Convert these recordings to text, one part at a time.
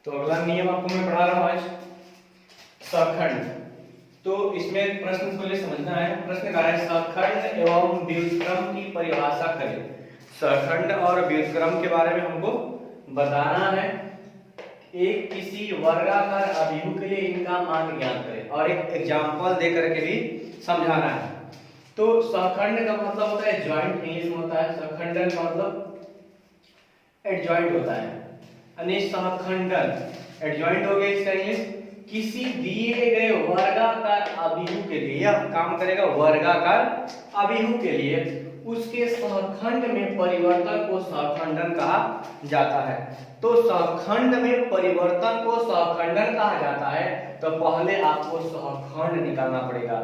तो अगला नियम आपको मैं पढ़ा रहा हूं आज, सखंड। तो इसमें प्रश्न को पहले समझना है। प्रश्न का है सखंड एवं व्युत्क्रम की परिभाषा करें। सखंड और व्युत्क्रम के बारे में हमको बताना है। एक किसी वर्गाकार अभिव्यक्ति के लिए इनका मान ज्ञात करें और एक एग्जांपल दे करके भी समझाना है। तो सखंड का मतलब होता है ज्वाइंट, इंग्लिश में होता है सखंडन का मतलब एडजॉइंट होता है, यानी सहखंडन एडजॉइंट हो गया इसका इंग्लिश। किसी दिए गए वर्गाकार अभिव्यक्ति के लिए यह काम करेगा, वर्गाकार अभिव्यक्ति के लिए उसके सहखंड में परिवर्तन को सहखंडन कहा जाता है। तो सहखंड में परिवर्तन को सहखंडन कहा जाता है। तो पहले आपको सहखंड निकालना पड़ेगा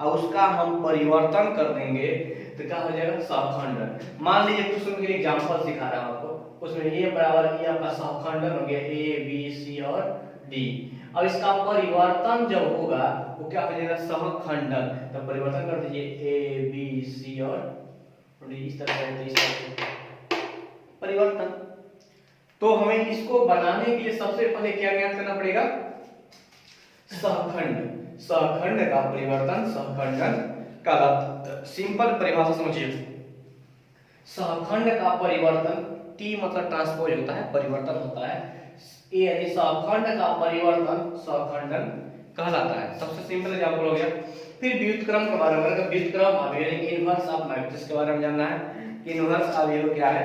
और उसका हम परिवर्तन कर देंगे तो क्या हो जाएगा, सहखंडन। मान लीजिए कुछ के लिए एग्जांपल सिखा रहा हूं आपको, उसमें a बराबर a आपका सहखंडन हो गया a b c और d। अब इसका परिवर्तन जब होगा वो क्या हो जाएगा, सहखंडन। तो परिवर्तन कर दीजिए a b c और d, इस तरह से परिवर्तन। तो हमें इसको बनाने के लिए सबसे पहले क्या ज्ञात करना पड़ेगा, सहखंड। सहखंड का परिवर्तन सहखंडन का सिंपल परिभाषा समझिए। सहखंड का परिवर्तन, टी मतलब ट्रांसपोज होता है, परिवर्तन होता है। ए यानी सहखंड का परिवर्तन सहखंडन कहलाता है। सबसे सिंपल एग्जांपल हो गया। फिर व्युत्क्रम के बारे में, व्युत्क्रम अवयव इनवर्स ऑफ मैट्रिक्स के बारे में जानना है। इनवर्स अवयव क्या है,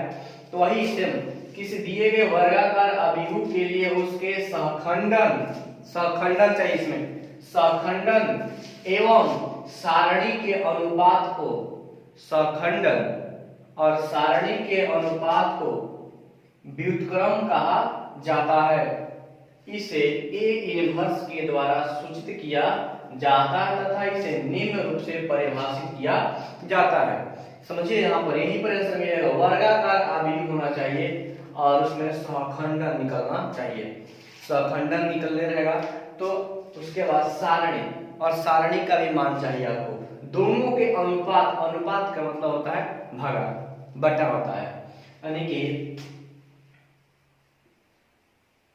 तो वही सेम किसी दिए गए वर्गाकार अभिव्यक्ति के लिए उसके सहखंडन, सहखंडन चाहिए इसमें, सहखंडन एवं सारणी के अनुपात को, सहखंडन और सारणी के अनुपात को व्युत्क्रम कहा जाता है। इसे ए इनवर्स के द्वारा सूचित किया जाता है तथा इसे निम्न रूप से परिभाषित किया जाता है। समझिए यहाँ पर यही पर आंसर मिलेगा, वर्गाकार अभिव्यक्ति होना चाहिए और उसमें सहखंडन निकलना चाहिए। सहखंडन निकलने रहेगा तो उसके बाद सारणी, और सारणी का भी मान चाहिए आपको। दोनों के अनुपात, अनुपात का मतलब होता है भागा बटा होता है, यानी कि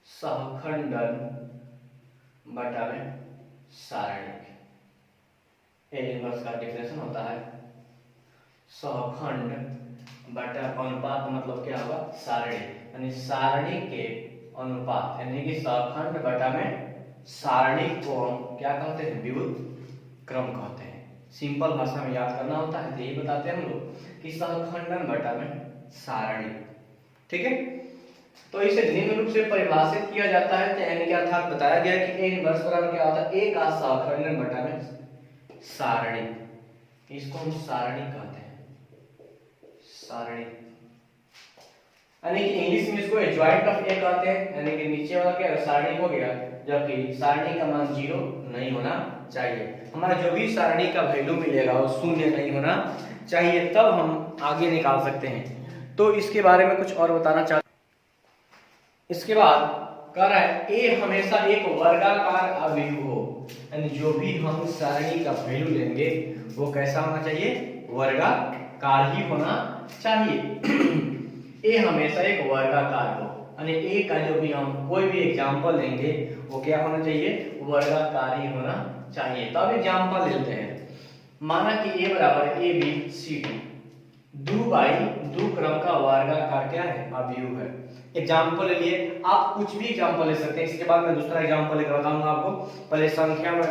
सहखंडन बटा में सारणी। ए इनवर्स का डिफिनेशन होता है सहखंड बटा अनुपात, मतलब क्या होगा, सारणी, यानी सारणी के अनुपात, यानी कि सहखंड बटा में सारणी को हम क्या कहते हैं, व्युत्क्रम कहते हैं। सिंपल भाषा में याद करना होता है तो यही बताते हैं हम लोग कि सहखंडन बटा में सारणी। ठीक है, तो इसे निम्न रूप से परिभाषित किया जाता है, तो यानी कि अर्थात बताया गया कि ए इनवर्स बराबर क्या होता है, ए का सहखंडन बटा में सारणी। इसको हम सारणी कहते हैं, सारणी, यानी कि इंग्लिश में इसको एडजॉइंट ऑफ ए कहते हैं, यानी कि नीचे वाला क्या सारणी हो गया, जबकि सारणी का मान 0 नहीं होना चाहिए। हमारा जो भी सारणी का वैल्यू मिलेगा वो 0 नहीं होना चाहिए, तब हम आगे निकाल सकते हैं। तो इसके बारे में कुछ और बताना चाहते। इसके बाद कह रहा है ए हमेशा एक वर्गाकार अभिव्यक्ति हो, यानी जो भी हम सारणी का वैल्यू लेंगे वो कैसा होना चाहिए, वर्गाकार ही होना चाहिए। ए हमेशा एक वर्गाकार हो, यानी ए का जो भी हम कोई भी एग्जांपल लेंगे वो क्या होना चाहिए, वर्गाकार ही होना चाहिए। तो अब एग्जांपल लेते हैं। माना कि ए बराबर ए बी सी डी, दो बाई दो क्रम का वर्गाकार क्या है, अभिव्यक्ति है। एग्जांपल ले लिए, आप कुछ भी एग्जांपल ले सकते हैं। इसके बाद मैं दूसरा एग्जांपल लेकर बताऊंगा आपको। पहले संख्या में,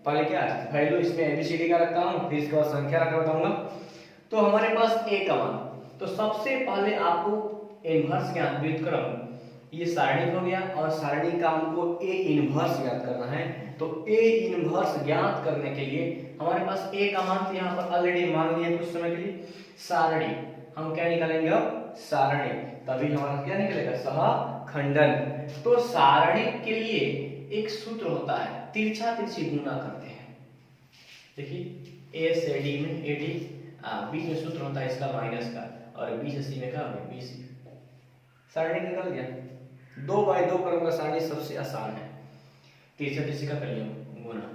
पहले क्या है वैल्यू इसमें एबीसीडी का रखता हूं, फिर इसके बाद संख्या रखकर बताऊंगा। तो हमारे पास ए का मान, तो सबसे पहले आपको इनवर्स ज्ञात, व्युत्क्रम, ये सारणी हो गया और सारणी का हमको ए इनवर्स ज्ञात करना है। तो ए इनवर्स ज्ञात करने के लिए हमारे पास ए का मान यहाँ पर ऑलरेडी मान लिया कुछ समय के लिए, सारणी हम क्या निकालेंगे अब, सारणी, तभी हमारा क्या निकलेगा, सहखंडन। तो सारणी के लिए एक सूत्र होता है, तिरछा तिरछी गुना करते हैं। देखिए ए से डी में ए डी, बीच में सूत्र होता है इसका माइनस का, और बी से सी में क्या होगा, बी सी। सारणी निकल गया। 2 बाई 2 क्रम का सारणी सबसे आसान है, तिरछा तिरछी का करिए गुना।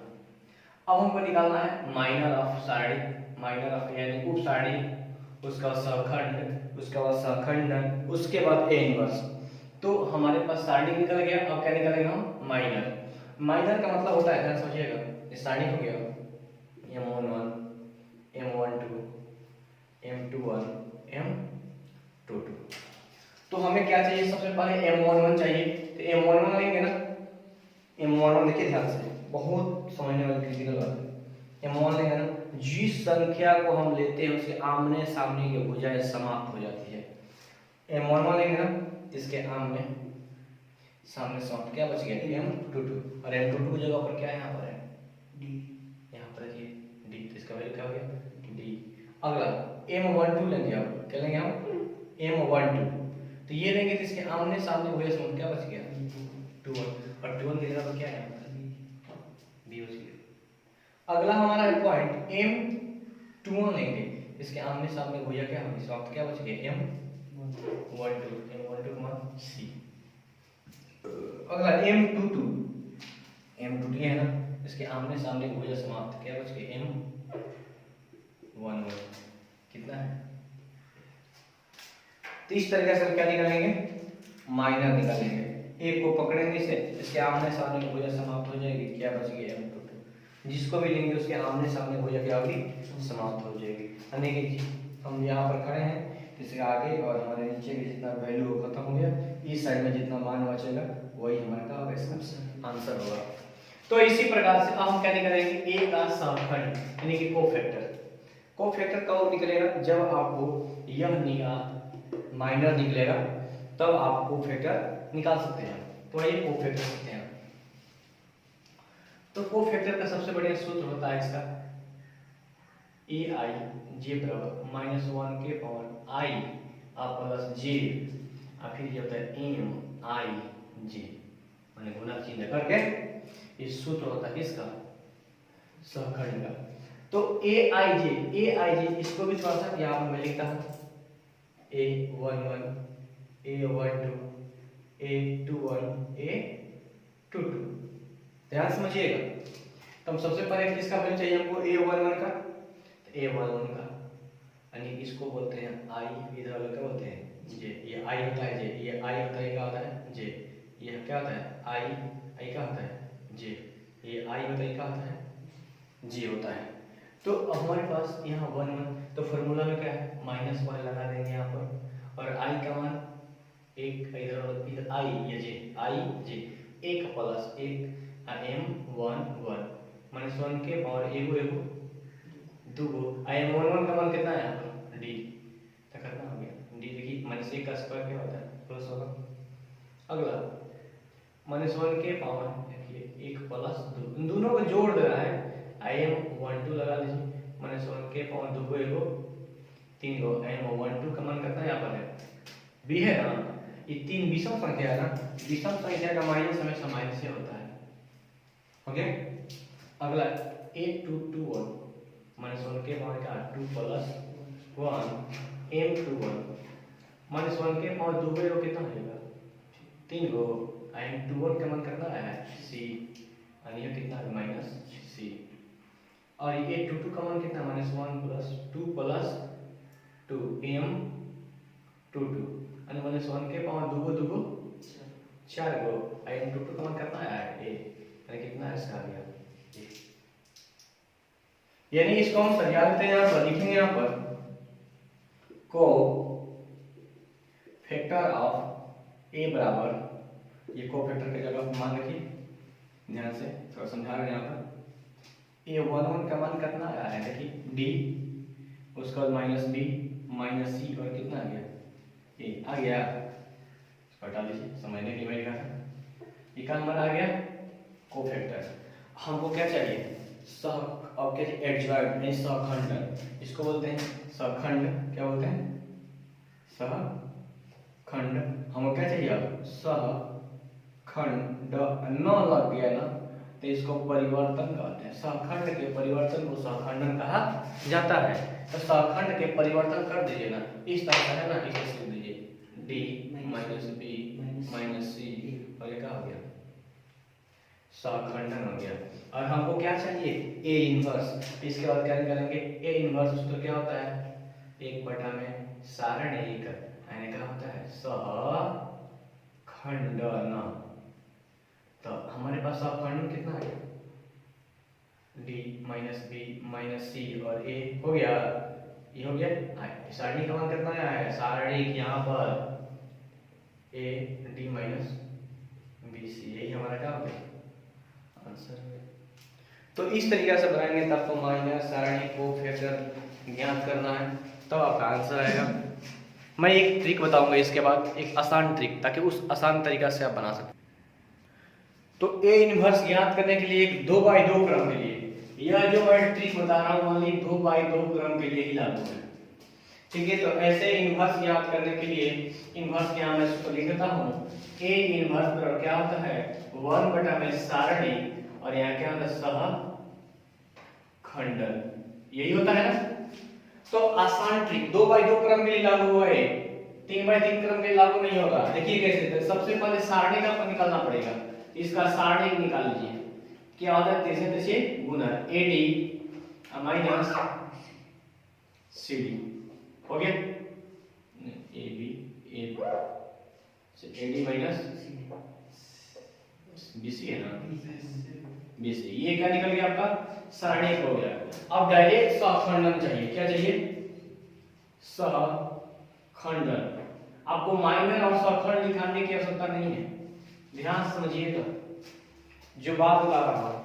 अब हमको निकालना है माइनर ऑफ सारणी, माइनर ऑफ यानी उप सारणी, उसका सहखंड, उसके बाद सहखंडन, उसके बाद ए इनवर्स। तो हमारे पास सारणी निकल गया। अब क्या निकलेगा हम माइनर। माइनर का मतलब होता है, ध्यान समझिएगा, सारणी हो गया M11 M12 M21 M22। तो हमें क्या चाहिए, सबसे पहले M11 चाहिए। तो M11 लेंगे ना, M11 देखिए ध्यान से, बहुत समझने वाली क्रिटिकल बात है। M11 लेंगे ना, जिस संख्या को हम लेते हैं उसके आमने सामने की भुजा समाप्त हो जाती है। M11 लेंगे ना, इसके आमने सामने समाप्त, क्या बच गया M22। और M22 की जगह पर क्या है, यहाँ पर है D, यहाँ पर ये D, तो इसका वैल्यू क्या हो गया D। अगला M12 लेंगे, अब क्या लेंगे हम M12, तो ये लेंगे तो इसके आमने सामने भुजा समाप्त, क्या बच गया 21, और 21 की जगह पर क्या है B बच गया। अगला हमारा है पॉइंट M21 लेंगे, इसके आमने सामने भुजा क्या होगी समाप्त, क्या बच गया M12 मान C। अगला M22 है ना, इसके आमने सामने भुजा समाप्त, क्या बच गया M11, कितना है। तो इस तरीके से क्या निकालेंगे, माइनर निकालेंगे। एक को पकड़ेंगे इसे, इसके आमने सामने भुजा समाप्त हो जाएगी, क्या बच गया M22। जिसको भी लेंगे उसके आमने सामने भुजा क्या होगी समाप्त हो जाएगी। यानी कि हम यहाँ पर खड़े हैं, इसके आगे और हमारे नीचे के जितना वैल्यू हो खत्म हो गया, इस साइड में जितना मान बचेगा वही हमारा क्या होगा, इसका आंसर होगा। तो इसी प्रकार से अब हम क्या निकालेंगे, ए का सहखंड यानी कि कोफैक्टर। कोफैक्टर कब निकलेगा, जब आपको यह माइनर निकलेगा तब आप कोफैक्टर निकाल सकते हैं। तो ये कोफैक्टर सकते हैं। तो कोफैक्टर का सबसे बढ़िया सूत्र होता है इसका AI J बराबर -1 के पावर I प्लस J, और फिर ये होता है MIJ, मैंने गुना चिन्ह करके इस सूत्र होता है किसका, सहखंड का। तो AIJ इसको भी थोड़ा सा यहाँ पर मैं लिखता हूँ A11 A12 A21 A22, ध्यान समझिएगा। तो सबसे पहले किसका वैल्यू चाहिए हमको, A11 का, तो A11 का यानी इसको बोलते हैं I, इधर वाले क्या बोलते हैं J, ये I होता है J, ये I होता है, क्या होता है J, ये क्या होता है I क्या होता है J, ये I होता है, क्या होता है J होता है। तो हमारे पास यहाँ 1 तो फॉर्मूला में क्या है -1 लगा देंगे यहाँ पर, और I का मान एक, इधर I ये J 1 प्लस 1 M11 -1 के पावर एगो दूगो, M11 का मान कितना है यहाँ पर D, तो कितना हो गया D, देखिए -1 का स्क्वायर क्या होता है प्लस होगा। अगला -1 के पावर देखिए 1 प्लस 2, इन दोनों को जोड़ देना है, M12 लगा लीजिए, -1 के पावर दूगो एगो 3 गो, M12 का मान कितना यहाँ पर है B है ना, ये 3 विषम संख्या है ना, विषम संख्या का माइनस हमेशा माइनस से होता है। ओके, अगला A221 -1 के पावर का 2 प्लस 1 M21 -1 के पावर दूगो एगो कितना हो जाएगा 3 गो, M21 का मान कितना है C, और ये कितना है -C, और ये A22 का मान कितना -1 प्लस 2 प्लस 2 M22, और -1 के पावर दूगो 4 गो, M22 का मान कितना है A, यानी कितना है इसका आ गया, यानी इसको हम सरिया लेते हैं, यहाँ पर लिखेंगे यहाँ पर को फैक्टर ऑफ A बराबर, ये को फैक्टर की जगह मान रखिए, ध्यान से थोड़ा समझा रहे हैं यहाँ पर। A11 का मान कितना आया है देखिए D, उसका -B -C, और कितना आ गया A आ गया, इसको हटा लीजिए समझने के लिए मैं लिखा था, ये का नंबर आ गया को फैक्टर। हमको क्या चाहिए सह, अब क्या चाहिए एडजॉइंट यानी सहखंड, इसको बोलते हैं सहखंड, क्या बोलते हैं सहखंड। हमको क्या चाहिए अब सहखंड, न लग गया ना तो इसको परिवर्तन कहते हैं, सहखंड के परिवर्तन को सहखंडन कहा जाता है। तो सहखंड के परिवर्तन कर दीजिए ना, इस तरह से है ना, इसे लिख दीजिए D -B -C, और ये क्या हो गया सहखंडन हो गया। और हमको क्या चाहिए A इनवर्स, इसके बाद क्या करेंगे A इनवर्स, तो क्या होता है 1 बटा में सारण 1, यानी क्या होता है सहखंड। खंडन। तो हमारे पास अब खंडन कितना है, डी माइनस बी माइनस सी और ए हो गया, ये हो गया। सारणी का मान कितना है, सारणी यहाँ पर A D minus B C, यही हमारा क्या हो गया आंसर है। तो इस तरीके से बनाएंगे तब तो माइनस सारणी को फिर ज्ञात करना है, तब आपका आंसर आएगा। मैं एक ट्रिक बताऊंगा इसके बाद, एक आसान ट्रिक, ताकि उस आसान तरीका से आप बना सकें। तो ए इनवर्स ज्ञात करने के लिए एक 2x2 क्रम के लिए, यह जो मैं ट्रिक बता रहा हूँ ओनली 2x2 क्रम के लिए ही लागू है, ठीक है। तो ऐसे इनवर्स ज्ञात करने के लिए इनवर्स यहाँ मैं इसको लिख देता हूँ, ए इनवर्स बराबर क्या होता है 1 बटा में सारणी और यहाँ क्या होता है सहखंडन, यही होता है ना। तो आसान ट्रिक 2x2 क्रम के लिए लागू हुआ है, 3x3 क्रम के लिए लागू नहीं होगा। देखिए कैसे, तो सबसे पहले सारणी का निकालना पड़ेगा, इसका सारणी निकाल लीजिए, क्या होता है तीसरे गुना A D minus C D, हो गया A B A D minus B C है ना, बी सी, ये क्या निकल गया आपका सारणी हो गया। अब डायरेक्ट सहखंडन चाहिए, क्या चाहिए सहखंडन। आपको माइनर और सहखंड दिखाने की आवश्यकता नहीं है, ध्यान समझिएगा जो बात बता रहा हूं।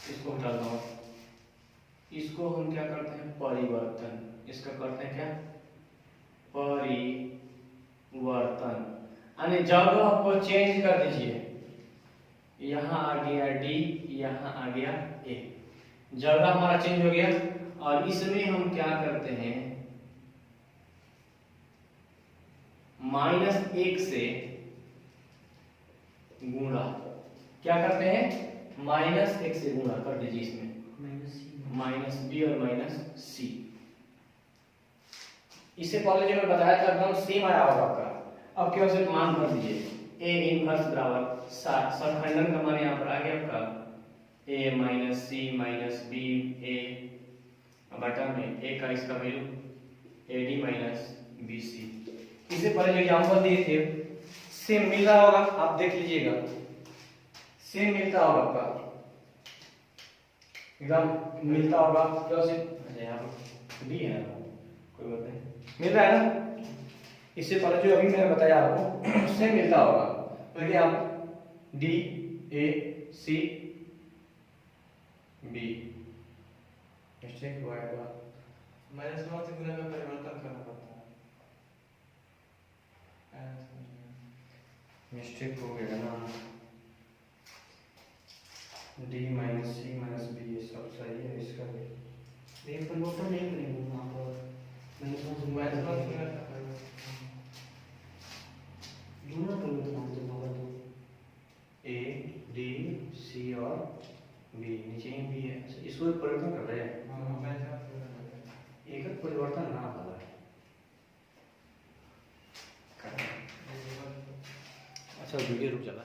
इसको हटा दो, इसको हम क्या करते हैं परिवर्तन, इसका करते हैं क्या परिवर्तन, यानी जगह को चेंज कर दीजिए, यहां आ गया डी, यहां आ गया ए, जगह हमारा चेंज हो गया। और इसमें हम क्या करते हैं -1 से गुणा, क्या करते हैं -1 से गुणा कर दीजिए, इसमें माइनस बी और माइनस सी। इससे पहले जो मैं बताया था एकदम सेम आया होगा आपका। अब क्या उसे मान भर दीजिए, ए इनवर्स बराबर सहखंडन का मान यहाँ पर आ गया आपका A minus C minus B A बटा में ए का इसका value A D minus B C. इससे पहले जो एग्जाम्पल दिए थे सेम मिल रहा होगा, आप देख लीजिएगा सेम मिलता होगा आपका, एकदम मिलता होगा। क्या से यहाँ पर डी है ना, कोई बात नहीं, मिल रहा है ना। इससे पहले जो अभी मैंने बताया आपको सेम मिलता होगा, तो आप D A C B mistake हुआ है, माइनस 1 से गुना में परिवर्तन करना पड़ता है, मिस्टेक हो गया ना। D minus C minus B ये सब सही है, इसका लेकिन परिवर्तन नहीं करेंगे वहाँ पर, माइनस 1 से गुना परिवर्तन दोनों परिवर्तन होते होगा। तो ए डी सी और बी, नीचे ही बी है, इसको परिवर्तन कर रहे हैं, एक परिवर्तन ना होगा। अच्छा वीडियो रुक जाएगा।